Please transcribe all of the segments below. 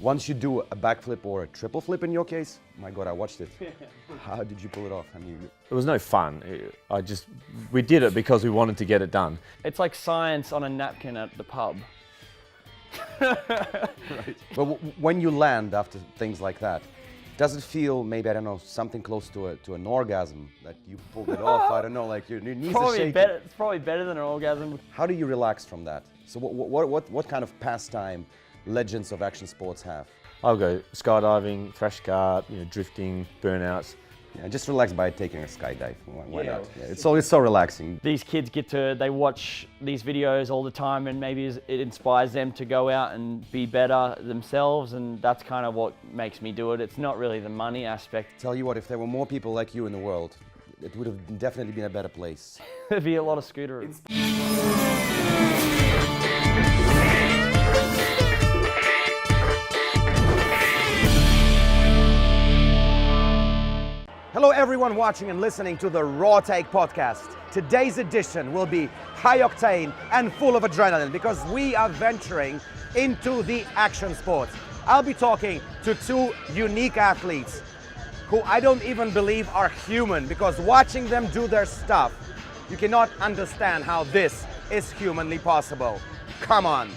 Once you do a backflip or a triple flip in your case, my God, I watched it. How did you pull it off? I mean, it was no fun. We did it because we wanted to get it done. It's like science on a napkin at the pub. Right. But when you land after things like that, does it feel maybe, I don't know, something close to an orgasm that you pulled it off? I don't know, like your knees are shaking. It's probably better than an orgasm. How do you relax from that? So what kind of pastime legends of action sports have? I'll go skydiving, thrash kart, drifting, burnouts. Yeah, just relax by taking a skydive. Why not? Yeah, it's so relaxing. These kids they watch these videos all the time, and maybe it inspires them to go out and be better themselves, and that's kind of what makes me do it. It's not really the money aspect. Tell you what, if there were more people like you in the world, it would have definitely been a better place. There'd be a lot of scooterers. Hello everyone watching and listening to the Raw Take podcast. Today's edition will be high octane and full of adrenaline because we are venturing into the action sports. I'll be talking to two unique athletes who I don't even believe are human, because watching them do their stuff, you cannot understand how this is humanly possible. Come on.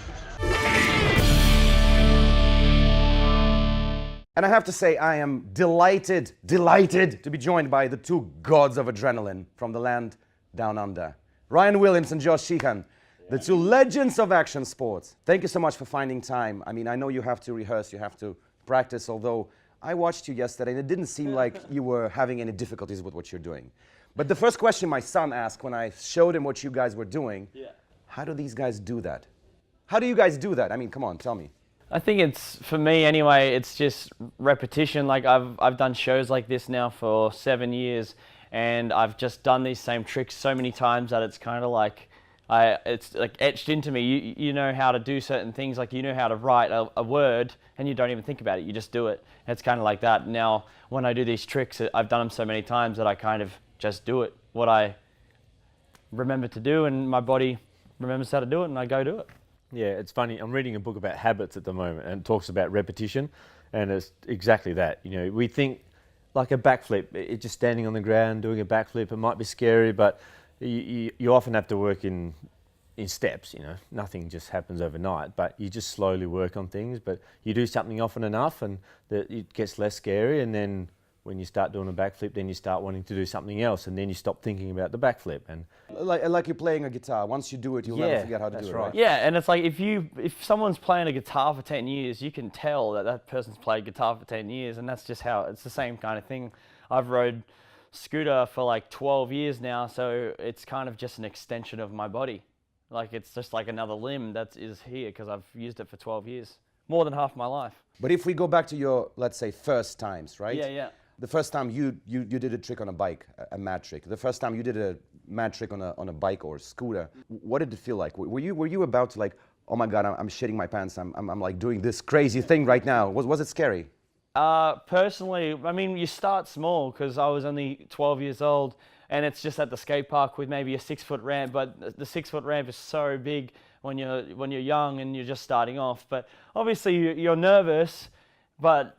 And I have to say, I am delighted to be joined by the two gods of adrenaline from the land down under. Ryan Williams and Josh Sheehan, the two legends of action sports. Thank you so much for finding time. I mean, I know you have to rehearse, you have to practice, although I watched you yesterday and it didn't seem like you were having any difficulties with what you're doing. But the first question my son asked when I showed him what you guys were doing, how do these guys do that? How do you guys do that? I mean, come on, tell me. I think it's, for me anyway, it's just repetition. Like I've done shows like this now for 7 years, and I've just done these same tricks so many times that it's kind of like, it's like etched into me. You know how to do certain things, like you know how to write a word and you don't even think about it, you just do it. And it's kind of like that. Now, when I do these tricks, I've done them so many times that I kind of just do it, what I remember to do, and my body remembers how to do it, and I go do it. Yeah, it's funny. I'm reading a book about habits at the moment, and it talks about repetition, and it's exactly that. We think like a backflip, it's just standing on the ground doing a backflip. It might be scary, but you often have to work in steps. Nothing just happens overnight, but you just slowly work on things. But you do something often enough, and it gets less scary. And then when you start doing a backflip, then you start wanting to do something else, and then you stop thinking about the backflip. And like you're playing a guitar. Once you do it, you'll never forget how to do it. Right? Yeah, and it's like if someone's playing a guitar for 10 years, you can tell that person's played guitar for 10 years, and that's just how it's the same kind of thing. I've rode scooter for like 12 years now, so it's kind of just an extension of my body. Like it's just like another limb that is here because I've used it for 12 years, more than half my life. But if we go back to your, let's say, first times, right? Yeah. The first time you did a trick on a bike, a mad trick. The first time you did a mad trick on a bike or a scooter, what did it feel like? Were you about to like, oh my God, I'm shitting my pants. I'm like doing this crazy thing right now. Was it scary? Personally, I mean, you start small because I was only 12 years old, and it's just at the skate park with maybe a 6-foot ramp. But the 6-foot ramp is so big when you're young and you're just starting off. But obviously you're nervous. But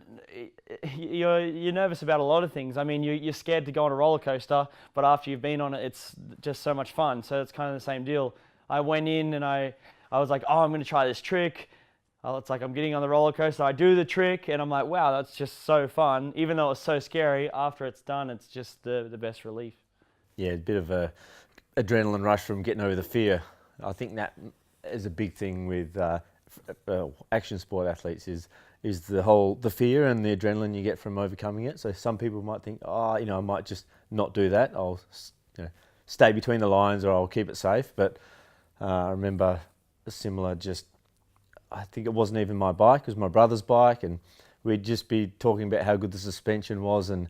you're nervous about a lot of things. I mean, you're scared to go on a roller coaster, but after you've been on it, it's just so much fun. So it's kind of the same deal. I went in and I was like, oh, I'm going to try this trick. It's like I'm getting on the roller coaster. I do the trick, and I'm like, wow, that's just so fun. Even though it's so scary, after it's done, it's just the best relief. Yeah, a bit of a adrenaline rush from getting over the fear. I think that is a big thing with action sport athletes is the fear and the adrenaline you get from overcoming it. So some people might think, I might just not do that. I'll stay between the lines, or I'll keep it safe. But I remember a similar, I think it wasn't even my bike, it was my brother's bike, and we'd just be talking about how good the suspension was, and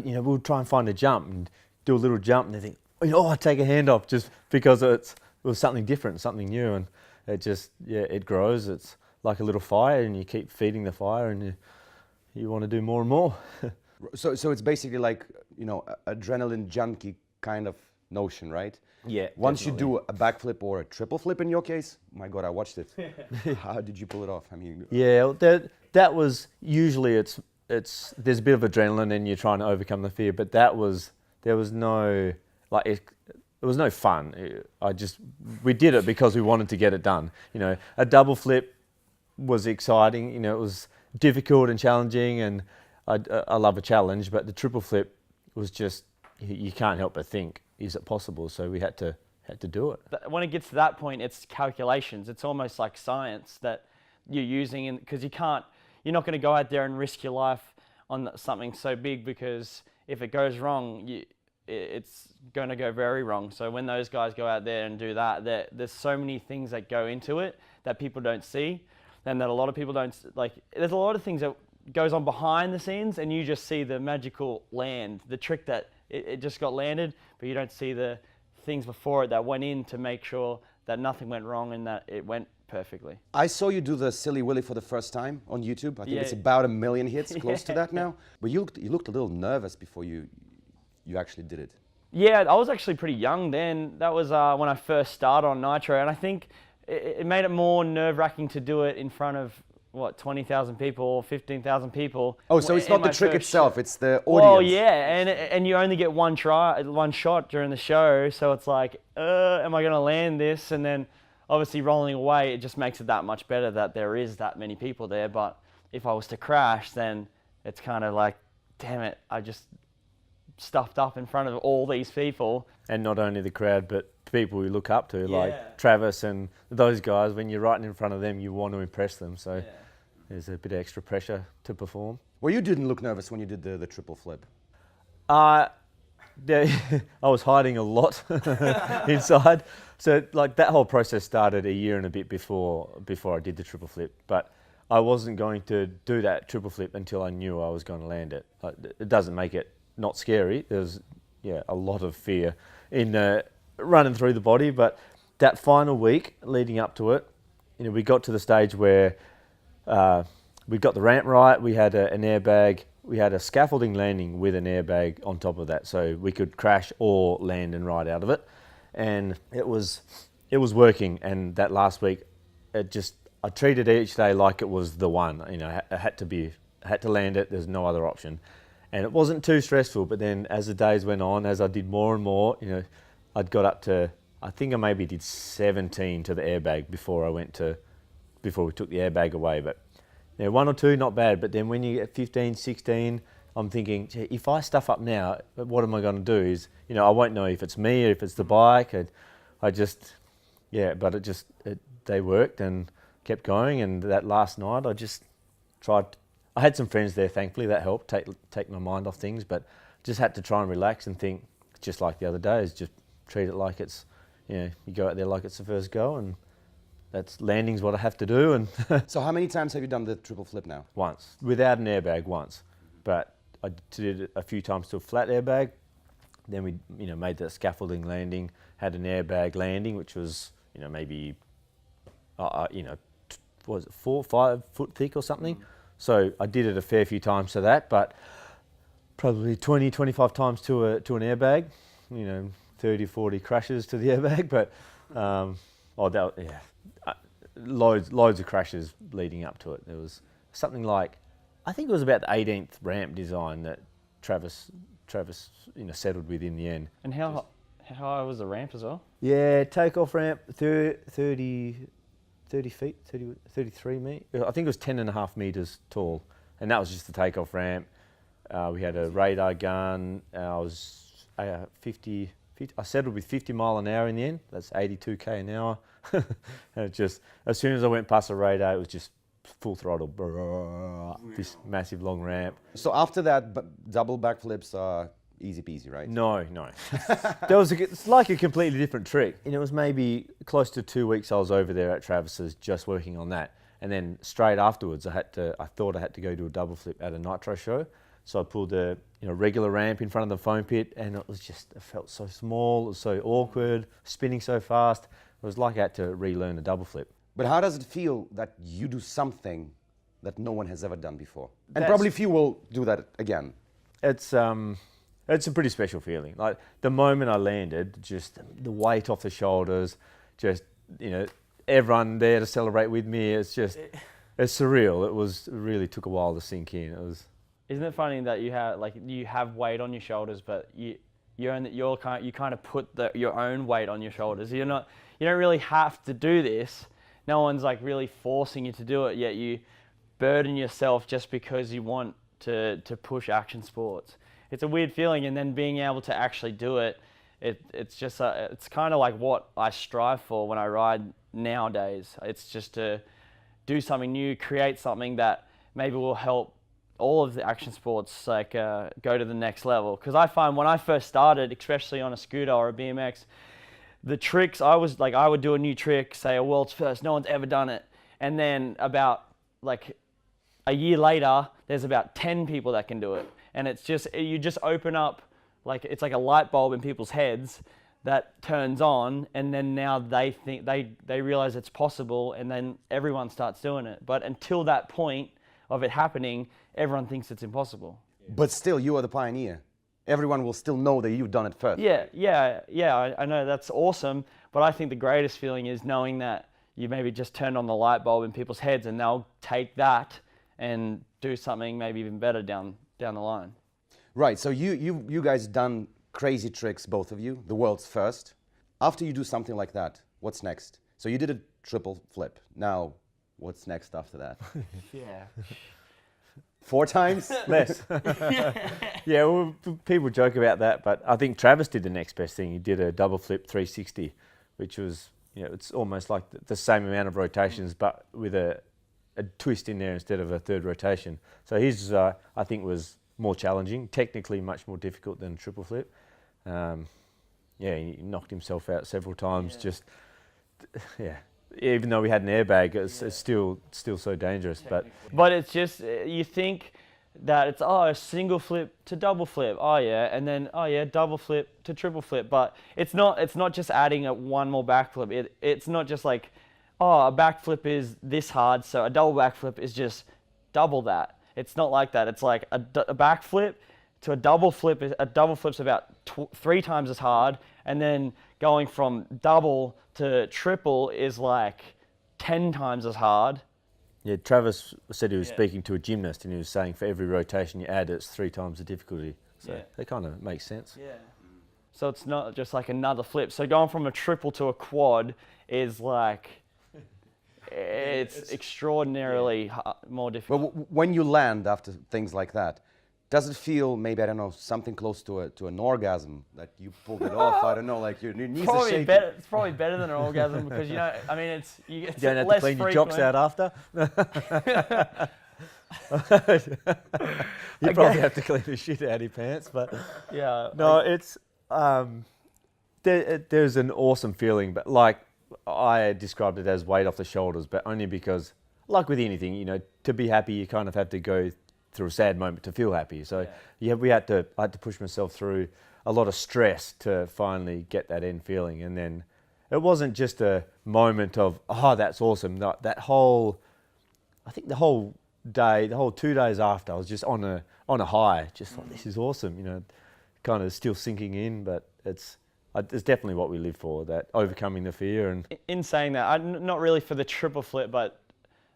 we'll try and find a jump and do a little jump, and they think, I take a hand off just because it was something different, something new, and it grows. It's like a little fire, and you keep feeding the fire, and you want to do more and more. So it's basically like, adrenaline junkie kind of notion, right? Yeah. Once definitely. you do a backflip or a triple flip in your case, my God, I watched it. How did you pull it off? I mean, Yeah, well, that was usually it's there's a bit of adrenaline and you're trying to overcome the fear, but there was no like it was no fun. We did it because we wanted to get it done. You know, a double flip was exciting. You know, it was difficult and challenging, and I love a challenge. But the triple flip was just you can't help but think, is it possible? So we had to do it. When it gets to that point, it's calculations. It's almost like science that you're using, because you're not going to go out there and risk your life on something so big, because if it goes wrong, it's going to go very wrong. So when those guys go out there and do that, there's so many things that go into it that people don't see, and that a lot of people don't, like, there's a lot of things that goes on behind the scenes, and you just see the magical land, the trick that it just got landed, but you don't see the things before it that went in to make sure that nothing went wrong and that it went perfectly. I saw you do the Silly Willy for the first time on YouTube. I think Yeah. it's about 1 million hits, close to that now. But you looked a little nervous before you actually did it. Yeah, I was actually pretty young then. That was when I first started on Nitro, and I think it made it more nerve-wracking to do it in front of, 20,000 people or 15,000 people. Oh, so it's in not the my trick first itself, show. it's the audience. Well, yeah, and you only get one shot during the show, so it's like, am I going to land this? And then obviously rolling away, it just makes it that much better that there is that many people there. But if I was to crash, then it's kind of like, damn it, I just stuffed up in front of all these people. And not only the crowd, but people you look up to, Yeah. like Travis and those guys. When you're right in front of them, you want to impress them. So there's a bit of extra pressure to perform. Well, you didn't look nervous when you did the triple flip. I was hiding a lot inside. So like that whole process started a year and a bit before I did the triple flip. But I wasn't going to do that triple flip until I knew I was going to land it. Like, it doesn't make it not scary. There's a lot of fear in running through the body. But that final week leading up to it, we got to the stage where we got the ramp right. We had an airbag. We had a scaffolding landing with an airbag on top of that, so we could crash or land and ride out of it. And it was working. And that last week, I treated each day like it was the one. I had to land it. There's no other option. And it wasn't too stressful. But then, as the days went on, as I did more and more, I'd got up to, I think I maybe did 17 to the airbag before we took the airbag away. But 1 or 2, not bad. But then when you get 15, 16, I'm thinking, gee, if I stuff up now, what am I going to do? Is, I won't know if it's me or if it's the bike. They worked and kept going. And that last night, I just tried. I had some friends there, thankfully, that helped take my mind off things. But just had to try and relax and think, just like the other day, is just treat it like it's, you go out there like it's the first go, and landing's what I have to do. And So how many times have you done the triple flip now? once, without an airbag once, but I did it a few times to a flat airbag. Then we, made the scaffolding landing, had an airbag landing, which was, maybe, was it 4 or 5 foot thick or something? So I did it a fair few times to that, but probably 20, 25 times to an airbag, 30, 40 crashes to the airbag, but loads of crashes leading up to it. There was something like, I think it was about the 18th ramp design that Travis settled with in the end. And how high was the ramp as well? Yeah, takeoff ramp, 30 feet, 33 meters. I think it was 10.5 meters tall, and that was just the takeoff ramp. We had a radar gun. I was 50. I settled with 50 mile an hour in the end. That's 82k an hour. And it just, as soon as I went past the radar, it was just full throttle. This massive long ramp. So after that, double backflips are easy peasy, right? No. It's like a completely different trick. And it was maybe close to 2 weeks I was over there at Travis's just working on that. And then straight afterwards, I thought I had to go do a double flip at a Nitro show. So I pulled a regular ramp in front of the foam pit, and it felt so small, it was so awkward, spinning so fast. It was like I had to relearn a double flip. But how does it feel that you do something that no one has ever done before? And probably few will do that again. It's it's a pretty special feeling. Like the moment I landed, just the weight off the shoulders, just, you know, everyone there to celebrate with me. It's just, it's surreal. It really took a while to sink in. It was. Isn't it funny that you have weight on your shoulders, but you kind of put your own weight on your shoulders. You don't really have to do this. No one's like really forcing you to do it, yet you burden yourself just because you want to push action sports. It's a weird feeling, and then being able to actually do it, it's just it's kind of like what I strive for when I ride nowadays. It's just to do something new, create something that maybe will help all of the action sports like go to the next level. Because I find when I first started, especially on a scooter or a BMX, the tricks I would do a new trick, say a world's first, no one's ever done it, and then about like a year later, there's about 10 people that can do it, and it's just you just open up like it's like a light bulb in people's heads that turns on, and then now they think they realize it's possible, and then everyone starts doing it. But until that point of it happening, everyone thinks it's impossible. But still, you are the pioneer. Everyone will still know that you've done it first. Yeah. I know that's awesome, but I think the greatest feeling is knowing that you maybe just turned on the light bulb in people's heads, and they'll take that and do something maybe even better down the line. Right. So you guys done crazy tricks, both of you, the world's first. After you do something like that, what's next? So you did a triple flip. Now, what's next after that? Yeah. 4 times? Less. Yeah, well, people joke about that, but I think Travis did the next best thing. He did a double flip 360, which was, you know, it's almost like the same amount of rotations, but with a twist in there instead of a third rotation. So his, I think, was more challenging, technically much more difficult than a triple flip. Yeah, he knocked himself out several times. Yeah. Just, yeah. Even though we had an airbag, it's still so dangerous. But it's just, you think that it's, a single flip to double flip, and then, double flip to triple flip. But it's not just adding one more backflip. It's not just like, a backflip is this hard, so a double backflip is just double that. It's not like that. It's like a backflip to a double flip. A double flip's about 3 times as hard, and then going from double to triple is like 10 times as hard. Yeah, Travis said he was speaking to a gymnast, and he was saying for every rotation you add, it's 3 times the difficulty. So that kind of makes sense. Yeah. So it's not just like another flip. So going from a triple to a quad is like, it's extraordinarily more difficult. Well, when you land after things like that, does it feel maybe, I don't know, something close to an orgasm that you pulled it off? I don't know, like your knees are shaking. It's probably better than an orgasm because, you know, I mean, you don't have to clean your jocks out after. You probably have to clean the shit out of your pants, but yeah. No, it's there's an awesome feeling, but like I described it as weight off the shoulders, but only because, like with anything, you know, to be happy, you kind of have to go through a sad moment to feel happy. So I had to push myself through a lot of stress to finally get that end feeling. And then it wasn't just a moment of, that's awesome. That whole, I think the whole day, the whole 2 days after, I was just on a high, just like, this is awesome, you know, kind of still sinking in, but it's definitely what we live for, that overcoming the fear. And in saying that, not really for the triple flip, but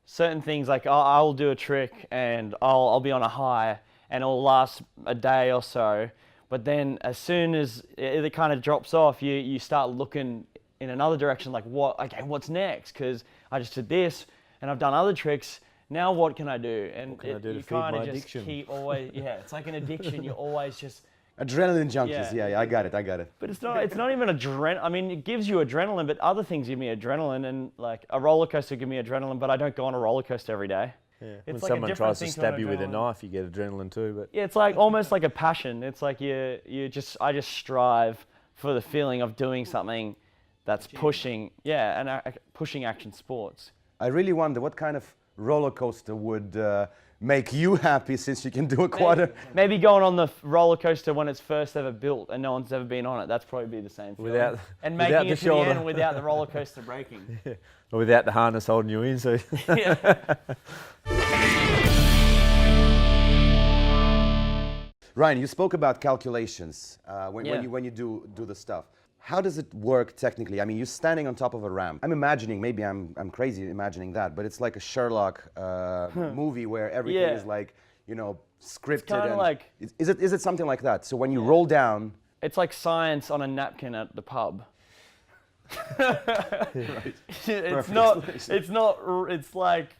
certain things like I'll do a trick and I'll be on a high and it'll last a day or so, but then as soon as it kind of drops off, you start looking in another direction, like what's next? Because I just did this and I've done other tricks. Now what can I do? And you kind of just keep always, it's like an addiction. You're always just adrenaline junkies. Yeah, I got it. But it's not even adrenaline. I mean, it gives you adrenaline, but other things give me adrenaline, and like a roller coaster give me adrenaline, but I don't go on a roller coaster every day. Yeah. It's when like someone tries to stab you with a knife, you get adrenaline too. But yeah, it's like almost like a passion. It's like I just strive for the feeling of doing something that's pushing action sports. I really wonder what kind of roller coaster would make you happy, since you can do a quarter. Maybe going on the roller coaster when it's first ever built and no one's ever been on it. That's probably be the same feeling. And making it to the end without the roller coaster breaking. Yeah. Or without the harness holding you in. So. Ryan, you spoke about calculations when Yeah. you do the stuff. How does it work technically? I mean, you're standing on top of a ramp. I'm imagining, maybe I'm crazy imagining that, but it's like a Sherlock movie where everything Yeah. is like, you know, scripted. kinda and like- is it something like that? So when you roll down, It's like science on a napkin at the pub. right? It's not. It's like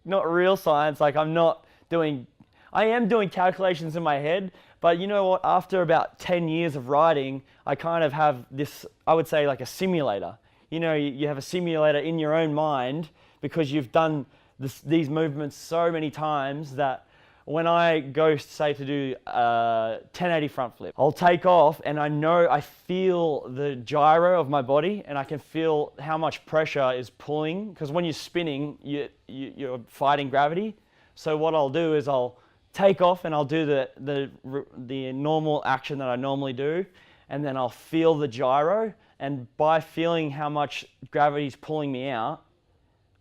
not real science. Like I am doing calculations in my head, but you know what? After about 10 years of riding, I kind of have this, I would say, like a simulator. You know, you have a simulator in your own mind because you've done these movements so many times that when I go, say, to do a 1080 front flip, I'll take off and I feel the gyro of my body and I can feel how much pressure is pulling, because when you're spinning, you're fighting gravity. So what I'll do is I'll take off and I'll do the normal action that I normally do, and then I'll feel the gyro, and by feeling how much gravity's pulling me out,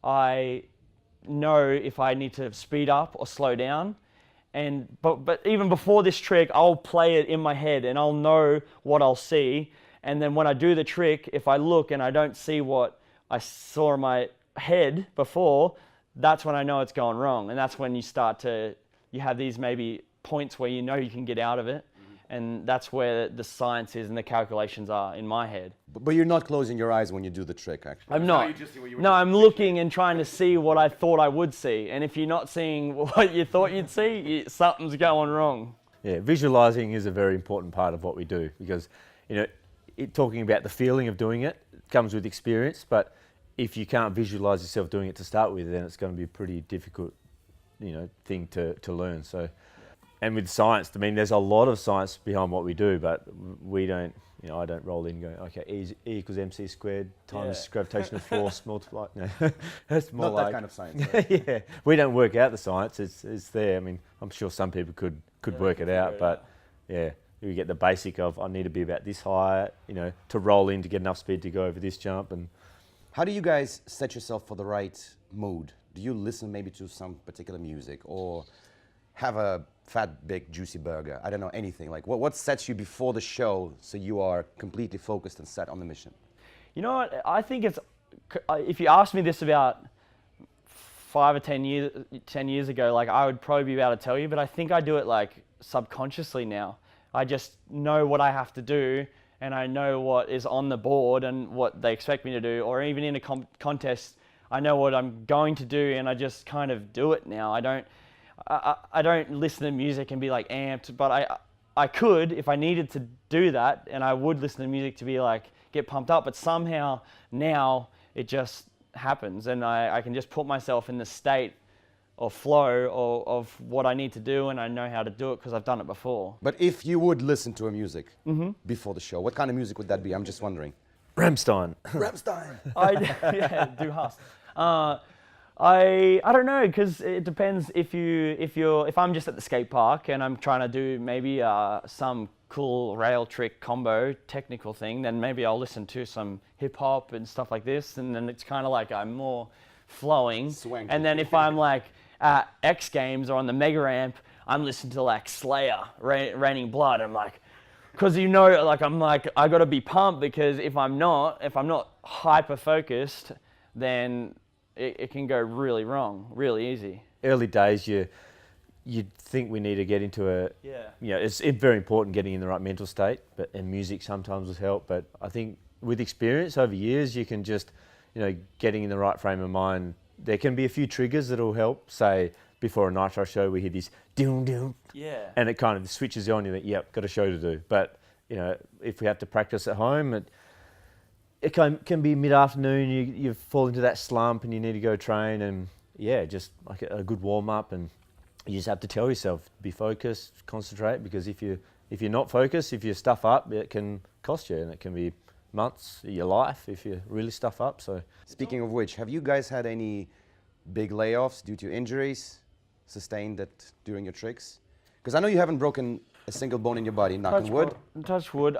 I know if I need to speed up or slow down. But even before this trick, I'll play it in my head and I'll know what I'll see. And then when I do the trick, if I look and I don't see what I saw in my head before, that's when I know it's going wrong. And that's when you have these maybe points where you know you can get out of it. And that's where the science is and the calculations are in my head. But you're not closing your eyes when you do the trick, actually. I'm not. No, I'm looking and trying to see what I thought I would see. And if you're not seeing what you thought you'd see, something's going wrong. Yeah, visualizing is a very important part of what we do, because, you know, talking about the feeling of doing it comes with experience, but if you can't visualize yourself doing it to start with, then it's going to be a pretty difficult, you know, thing to learn. So, and with science, I mean, there's a lot of science behind what we do, but we don't, you know, I don't roll in and go, okay, E equals MC squared times gravitational force multiply. No, that's more Not like that kind of science. Right? yeah, we don't work out the science. It's there. I mean, I'm sure some people could work it out, but yeah, you get the basic of I need to be about this high, you know, to roll in to get enough speed to go over this jump. And How do you guys set yourself for the right mood? Do you listen maybe to some particular music or have a fat, big, juicy burger? I don't know, anything. Like what sets you before the show so you are completely focused and set on the mission? You know what? I think it's, if you asked me this about 5 or 10 years ago, like I would probably be able to tell you, but I think I do it like subconsciously now. I just know what I have to do and I know what is on the board and what they expect me to do, or even in a contest, I know what I'm going to do and I just kind of do it now. I don't listen to music and be like amped, but I could if I needed to do that, and I would listen to music to be like, get pumped up, but somehow now it just happens and I can just put myself in the state or flow of what I need to do, and I know how to do it because I've done it before. But if you would listen to a music before the show, what kind of music would that be? I'm just wondering. Rammstein. Rammstein. Do Haas. I don't know, because it depends if I'm just at the skate park and I'm trying to do maybe some cool rail trick combo technical thing, then maybe I'll listen to some hip hop and stuff like this, and then it's kind of like I'm more flowing. Swanky. And then if I'm like at X Games or on the Mega Ramp, I'm listening to like Slayer, Raining Blood. I'm like, because you know, like I'm like I got to be pumped, because if I'm not hyper focused, then it can go really wrong, really easy. Early days, you'd think we need to get into it's very important getting in the right mental state, and music sometimes will help. But I think with experience over years, you can just, you know, getting in the right frame of mind. There can be a few triggers that'll help. Say before a Nitro show, we hear this doom doom, and it kind of switches you on. You think, yep, got a show to do. But you know, if we have to practice at home, it can be mid-afternoon, you fall into that slump and you need to go train, and just like a good warm-up, and you just have to tell yourself, be focused, concentrate, because if you're not focused, if you stuff up, it can cost you, and it can be months of your life if you really stuff up. So, Speaking of which, have you guys had any big layoffs due to injuries sustained during your tricks? Because I know you haven't broken a single bone in your body, knock on wood. Touch wood.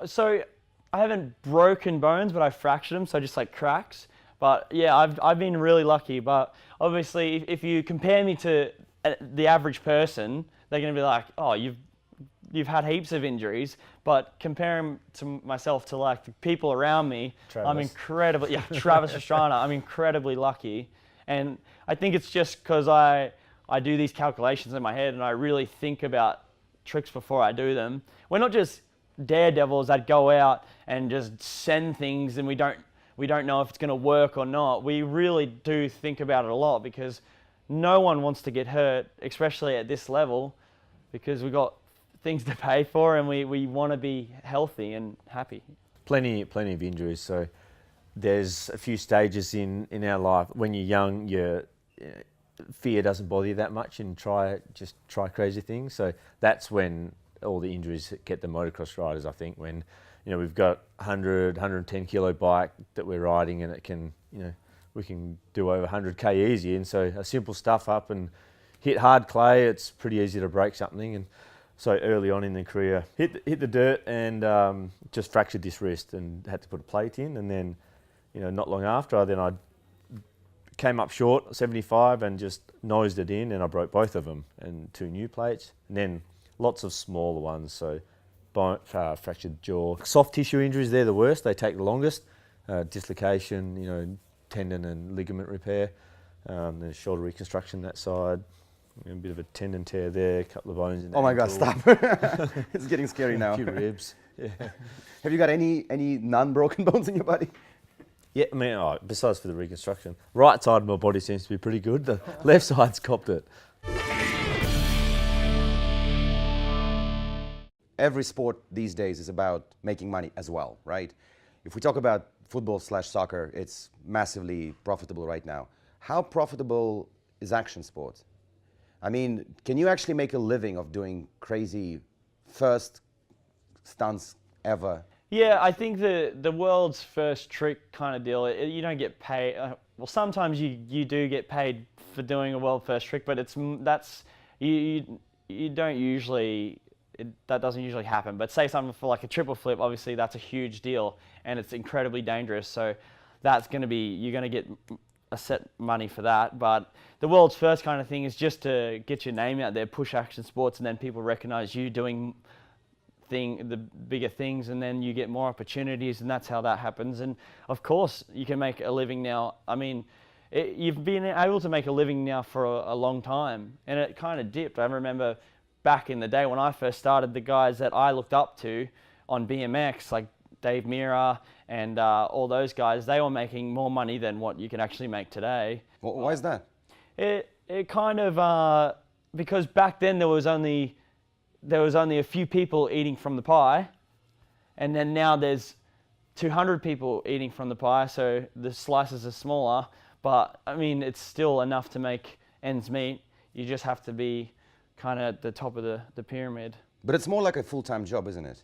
So I haven't broken bones, but I fractured them, so just like cracks. But yeah, I've been really lucky. But obviously, if you compare me to the average person, they're going to be like, oh, you've you've had heaps of injuries, but comparing to myself to like the people around me, I'm incredibly, Travis Pastrana, I'm incredibly lucky. And I think it's just because I do these calculations in my head and I really think about tricks before I do them. We're not just daredevils that go out and just send things and we don't know if it's going to work or not. We really do think about it a lot because no one wants to get hurt, especially at this level, because we've got things to pay for and we want to be healthy and happy. Plenty of injuries. So there's a few stages in our life. When you're young, your fear doesn't bother you that much and just try crazy things. So that's when all the injuries get the motocross riders, I think, when we've got 110 kilo bike that we're riding and it can, we can do over 100k easy. And so a simple stuff up and hit hard clay, it's pretty easy to break something. And so early on in the career, hit the dirt and just fractured this wrist and had to put a plate in. And then, not long after, I came up short, 75, and just nosed it in, and I broke both of them and 2 new plates. And then lots of smaller ones, so fractured jaw. Soft tissue injuries, they're the worst. They take the longest. Dislocation, tendon and ligament repair. There's shoulder reconstruction that side. A bit of a tendon tear there, a couple of bones in the Oh my God, ankle. stop. It's getting scary now. A few ribs. Yeah. Have you got any non-broken bones in your body? Yeah, I mean, besides for the reconstruction, right side of my body seems to be pretty good. The left side's copped it. Every sport these days is about making money as well, right? If we talk about football/soccer, it's massively profitable right now. How profitable is action sports? I mean, can you actually make a living of doing crazy first stunts ever? Yeah, I think the world's first trick kind of deal, you don't get paid. Well, sometimes you do get paid for doing a world first trick, but you don't usually, that doesn't usually happen. But say something for like a triple flip, obviously that's a huge deal and it's incredibly dangerous. So that's going to be, you're going to get a set money for that. But the world's first kind of thing is just to get your name out there, push action sports, and then people recognize you doing the bigger things, and then you get more opportunities, and that's how that happens. And of course you can make a living now. I mean, you've been able to make a living now for a long time, and it kind of dipped. I remember back in the day when I first started, the guys that I looked up to on BMX, like Dave Mirra and all those guys, they were making more money than what you can actually make today. Why is that? It kind of, because back then there was only a few people eating from the pie, and then now there's 200 people eating from the pie, so the slices are smaller, but I mean, it's still enough to make ends meet. You just have to be kind of at the top of the pyramid. But it's more like a full-time job, isn't it?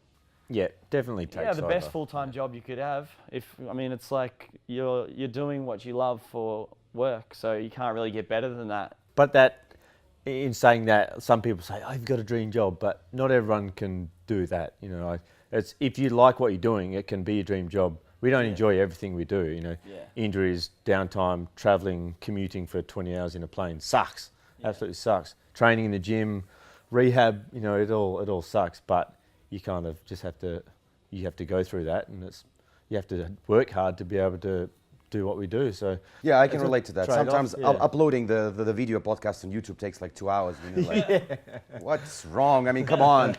Yeah, definitely takes Yeah, the over. best full-time job you could have. It's like you're doing what you love for work, so you can't really get better than that. But in saying that, some people say, "Oh, you've got a dream job," but not everyone can do that. It's if you like what you're doing, it can be a dream job. We don't enjoy everything we do. Injuries, downtime, traveling, commuting for 20 hours in a plane sucks. Absolutely sucks. Training in the gym, rehab, it all sucks. But you kind of just have to go through that, and you have to work hard to be able to do what we do. So yeah, I can relate to that. Sometimes trade-off, uploading the video podcast on YouTube takes like 2 hours. And you're like, what's wrong? I mean, come on.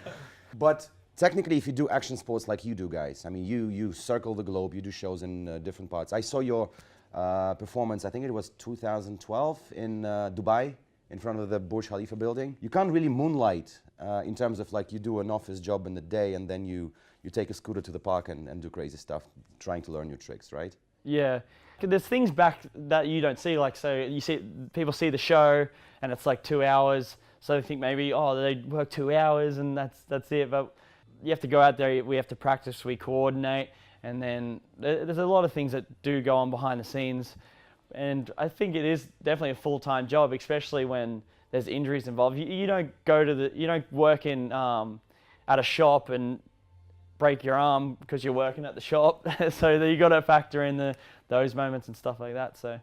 But technically, if you do action sports like you do, guys, I mean, you circle the globe, you do shows in different parts. I saw your performance, I think it was 2012 in Dubai, in front of the Burj Khalifa building. You can't really moonlight in terms of like you do an office job in the day and then you take a scooter to the park and do crazy stuff, trying to learn new tricks, right? Yeah, there's things back that you don't see. Like, so you see people see the show and it's like 2 hours, so they think maybe, oh, they work 2 hours and that's it. But you have to go out there. We have to practice. We coordinate, and then there's a lot of things that do go on behind the scenes. And I think it is definitely a full-time job, especially when there's injuries involved. You don't work in at a shop and break your arm because you're working at the shop. So you got to factor in those moments and stuff like that. So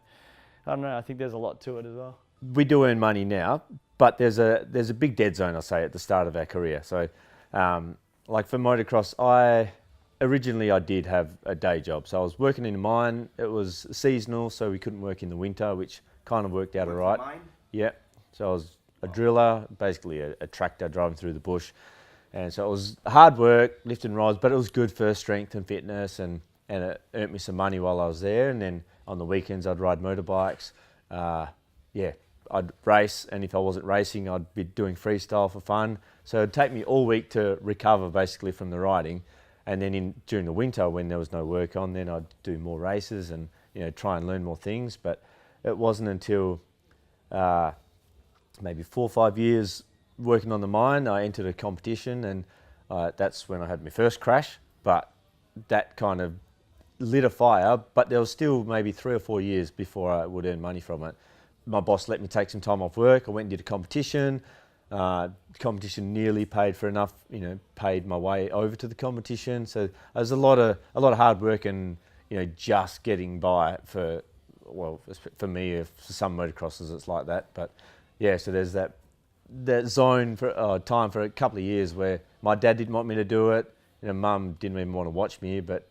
I don't know. I think there's a lot to it as well. We do earn money now, but there's a big dead zone, I'll say, at the start of our career. So Like for motocross, originally I did have a day job. So I was working in a mine. It was seasonal, so we couldn't work in the winter, which kind of worked out all right. Yeah. So I was a driller, basically a tractor driving through the bush. And so it was hard work, lifting rods, but it was good for strength and fitness, and it earned me some money while I was there. And then on the weekends, I'd ride motorbikes. Yeah, I'd race, and if I wasn't racing, I'd be doing freestyle for fun. So it'd take me all week to recover basically from the riding. And then during the winter, when there was no work on, then I'd do more races and try and learn more things. But it wasn't until maybe 4 or 5 years working on the mine, I entered a competition, and that's when I had my first crash. But that kind of lit a fire, but there was still maybe 3 or 4 years before I would earn money from it. My boss let me take some time off work. I went and did a competition. The competition nearly paid for enough, paid my way over to the competition. So there was a lot of hard work and just getting by for me, for some motocrossers it's like that. But yeah, so there's that zone for time for a couple of years where my dad didn't want me to do it. Mum didn't even want to watch me, but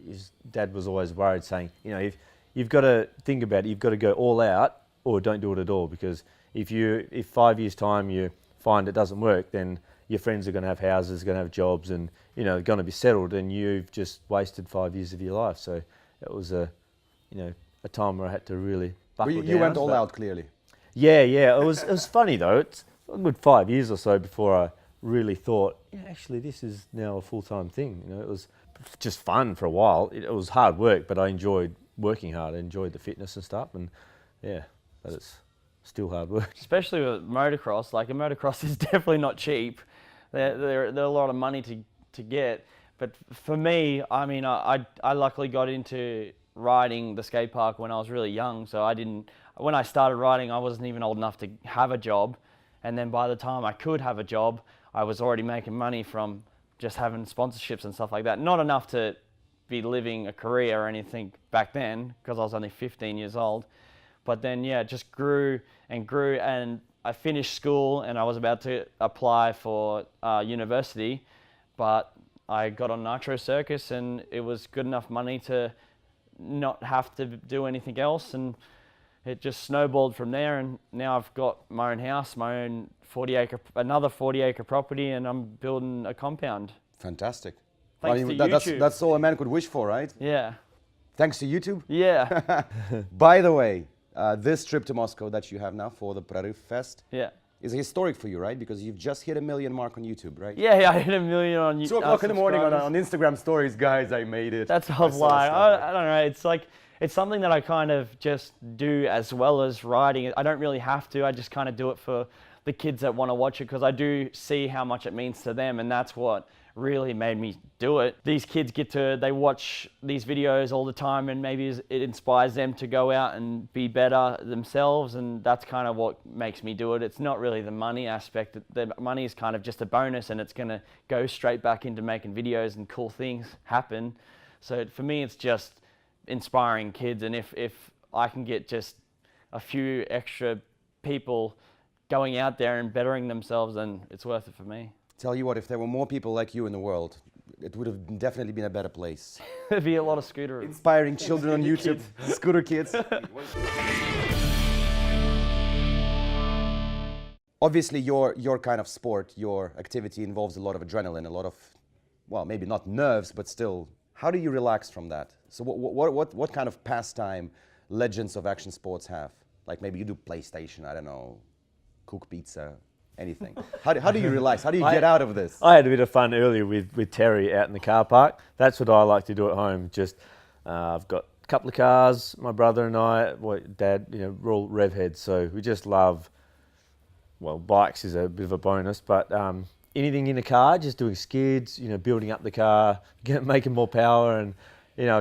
his dad was always worried, saying, if you've got to think about it, you've got to go all out or don't do it at all, because if 5 years time you find it doesn't work, then your friends are going to have houses, going to have jobs, and going to be settled, and you've just wasted 5 years of your life. So it was a time where I had to really buckle down. You went all out, clearly. Yeah. It was funny though. It's a good 5 years or so before I really thought, actually this is now a full-time thing. It was just fun for a while. It was hard work, but I enjoyed working hard. I enjoyed the fitness and stuff, and yeah, but it's still hard work. Especially with motocross. Like, a motocross is definitely not cheap. They're a lot of money to get. But for me, I mean, I luckily got into riding the skate park when I was really young. So when I started riding, I wasn't even old enough to have a job. And then by the time I could have a job, I was already making money from just having sponsorships and stuff like that. Not enough to be living a career or anything back then, because I was only 15 years old. But then, yeah, it just grew and grew, and I finished school and I was about to apply for university, but I got on Nitro Circus, and it was good enough money to not have to do anything else, and it just snowballed from there. And now I've got my own house, my own another 40-acre property, and I'm building a compound. Fantastic. Thanks to YouTube. That's all a man could wish for, right? Yeah. Thanks to YouTube? Yeah. By the way, this trip to Moscow that you have now for the Prorыв Fest is historic for you, right? Because you've just hit 1 million mark on YouTube, right? Yeah, I hit 1 million on YouTube. 2 o'clock in the morning on Instagram stories, guys, I made it. That's a whole lie. I don't know. It's like, it's something that I kind of just do as well as riding. I don't really have to. I just kind of do it for the kids that want to watch it, because I do see how much it means to them, and that's what really made me do it. These kids they watch these videos all the time, and maybe it inspires them to go out and be better themselves, and that's kind of what makes me do it. It's not really the money aspect. The money is kind of just a bonus, and it's going to go straight back into making videos and cool things happen. So for me, it's just inspiring kids, and if I can get just a few extra people going out there and bettering themselves, then it's worth it for me. Tell you what, if there were more people like you in the world, it would have definitely been a better place. There'd be a lot of scooter. Inspiring children on YouTube, scooter kids. Obviously, your kind of sport, your activity involves a lot of adrenaline, a lot of, well, maybe not nerves, but still. How do you relax from that? So what kind of pastime legends of action sports have? Like, maybe you do PlayStation, I don't know, cook pizza, anything. How do you relax? How do you get out of this? I had a bit of fun earlier with Terry out in the car park. That's what I like to do at home. Just I've got a couple of cars, my brother and I, Dad, we're all rev heads, so we just love, well, bikes is a bit of a bonus, but anything in a car, just doing skids, building up the car, making more power, and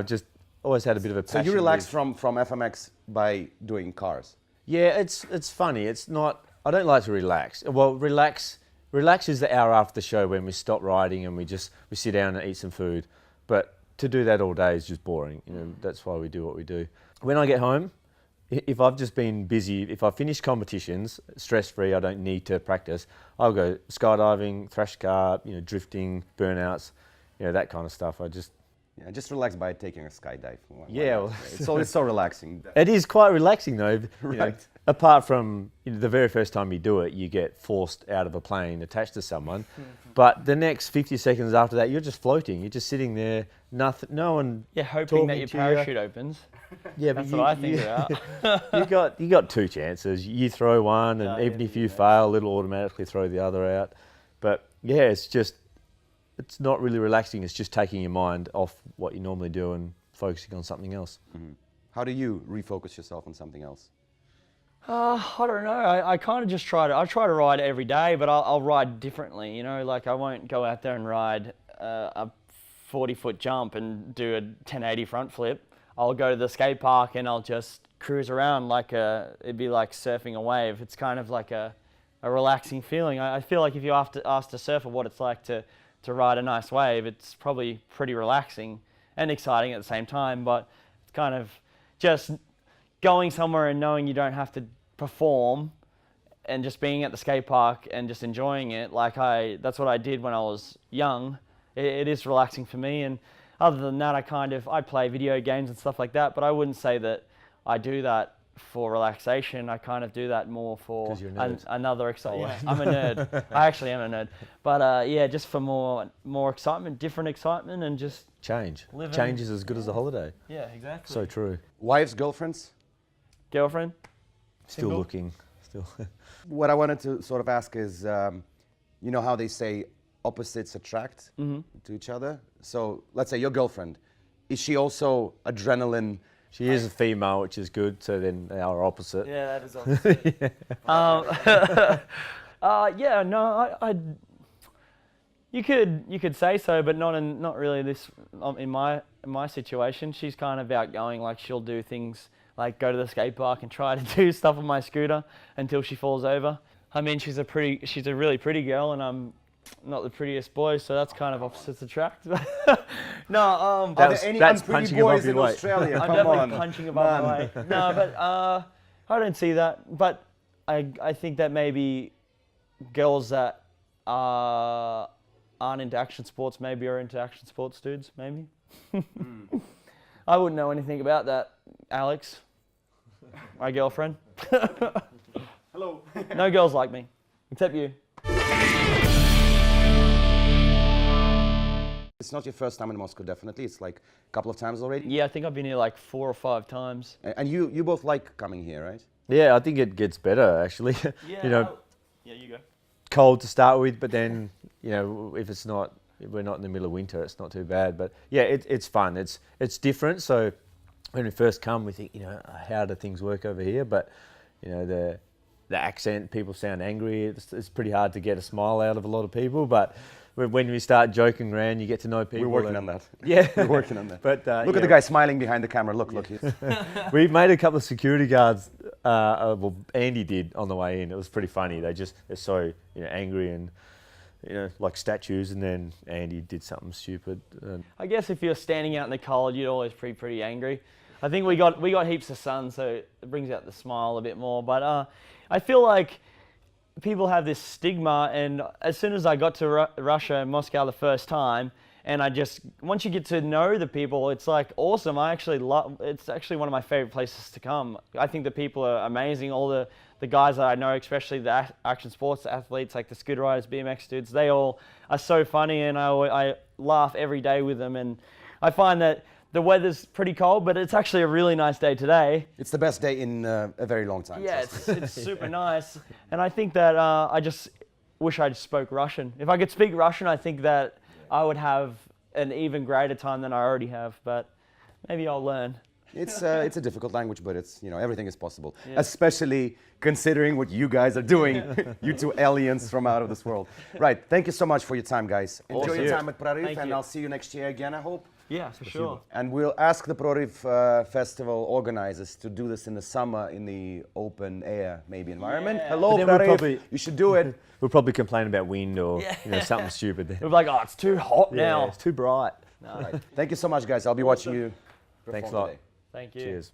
just always had a bit of a passion. So you relax from FMX by doing cars? Yeah, it's funny. It's not. I don't like to relax. Well, relax is the hour after the show when we stop riding and we sit down and eat some food. But to do that all day is just boring. That's why we do what we do. When I get home, if I've just been busy, if I finish competitions stress-free, I don't need to practice, I'll go skydiving, thrash car, drifting, burnouts, that kind of stuff. Yeah, just relax by taking a skydive. Yeah, well, it's so relaxing. It is quite relaxing though. Right. Apart from the very first time you do it, you get forced out of a plane attached to someone. But the next 50 seconds after that, you're just floating. You're just sitting there, nothing, no one. Yeah, hoping that your parachute opens. Yeah, That's what I think about. you got two chances. You throw one, and even if you fail, it'll automatically throw the other out. But yeah, it's not really relaxing. It's just taking your mind off what you normally do and focusing on something else. Mm-hmm. How do you refocus yourself on something else? I don't know. I kind of just try to ride every day, but I'll ride differently. Like I won't go out there and ride a 40-foot jump and do a 1080 front flip. I'll go to the skate park and I'll just cruise around it'd be like surfing a wave. It's kind of like a relaxing feeling. I feel like if you ask a surfer what it's like to ride a nice wave, it's probably pretty relaxing and exciting at the same time, but it's kind of just going somewhere and knowing you don't have to perform and just being at the skate park and just enjoying it. That's what I did when I was young. It is relaxing for me, and other than that, I play video games and stuff like that, but I wouldn't say that I do that for relaxation. I kind of do that more for another excitement. Yeah, I'm a nerd. I actually am a nerd. But yeah, just for more excitement, different excitement, and just change. Change is as good as a holiday. Yeah, exactly. So true. Wives, girlfriends? Girlfriend? Still looking. What I wanted to sort of ask is, you know how they say opposites attract to each other? So let's say your girlfriend, is she also adrenaline? She is a female, which is good, so then they are opposite. Yeah, that is opposite. Yeah, no, you could say so, but not really this in my situation. She's kind of outgoing. Like she'll do things like go to the skate park and try to do stuff on my scooter until she falls over. I mean, she's a really pretty girl, and I'm not the prettiest boy, so that's kind of opposites attract. No, are there any unpretty boys in Australia? I'm definitely punching above my weight. No, but I don't see that. But I think that maybe girls that aren't into action sports maybe are into action sports dudes, maybe. I wouldn't know anything about that, Alex, my girlfriend. Hello. No girls like me, except you. It's not your first time in Moscow, definitely. It's like a couple of times already. Yeah, I think I've been here like 4 or 5 times. And you both like coming here, right? Yeah, I think it gets better actually. Yeah. Yeah, you go. Cold to start with, but then if we're not in the middle of winter, it's not too bad. But yeah, it's fun. It's different. So when we first come, we think how do things work over here? But the accent, people sound angry. It's pretty hard to get a smile out of a lot of people, but when we start joking around, you get to know people. We're working on that. Yeah, we're working on that. But look at the guy smiling behind the camera. Look. We made a couple of security guards. Well, Andy did on the way in. It was pretty funny. They're so angry and like statues. And then Andy did something stupid. I guess if you're standing out in the cold, you'd always be pretty angry. I think we got heaps of sun, so it brings out the smile a bit more. But I feel like people have this stigma, and as soon as I got to Russia and Moscow the first time, and once you get to know the people, it's like awesome. It's actually one of my favorite places to come. I think the people are amazing. All the guys that I know, especially the action sports athletes, like the scooter riders, BMX dudes, they all are so funny, and I laugh every day with them. And I find that the weather's pretty cold, but it's actually a really nice day today. It's the best day in a very long time. Yeah, it's super nice. And I think that I just wish I spoke Russian. If I could speak Russian, I think that I would have an even greater time than I already have, but maybe I'll learn. It's a difficult language, but it's everything is possible. Yeah. Especially considering what you guys are doing, you two aliens from out of this world. Right, thank you so much for your time, guys. Enjoy your time at Prorыв, and I'll see you next year again, I hope. Yeah, for sure. And we'll ask the Prorыv Festival organizers to do this in the summer in the open air, maybe environment. Yeah. Hello, Prorыv, you should do it. We'll probably complain about wind or something stupid there. We'll be like, oh, it's too hot now. It's too bright. No. Right. Thank you so much, guys. I'll be watching you. Thanks a lot. Thank you. Cheers.